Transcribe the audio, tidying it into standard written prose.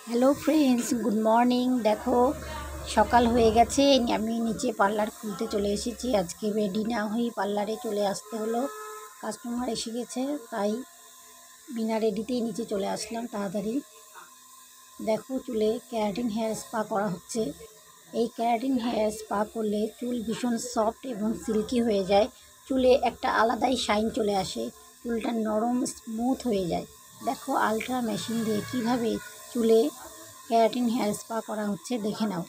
Hello friends, good morning. দেখো সকাল হয়ে গেছে, আমি নিচে পার্লার খুলতে চলে এসেছি। আজকে রেডি না হয়ে পার্লারে চলে আসতে হলো, কাস্টমার এসে গেছে, তাই বিনা রেডিতেই নিচে চলে আসলাম তাড়াতাড়ি। দেখো চুলে কেরাটিন হেয়ার স্পা করা হচ্ছে। এই কেরাটিন হেয়ার স্পা করলে চুল ভীষণ সফট এবং সিল্কি হয়ে যায়, চুলে একটা আলাদাই শাইন চলে আসে, চুলটা নরম স্মুথ হয়ে যায়। দেখো আলট্রা মেশিন দিয়ে কিভাবে চুলে কেরাটিন হেয়ার স্পা করা হচ্ছে, দেখে নাও।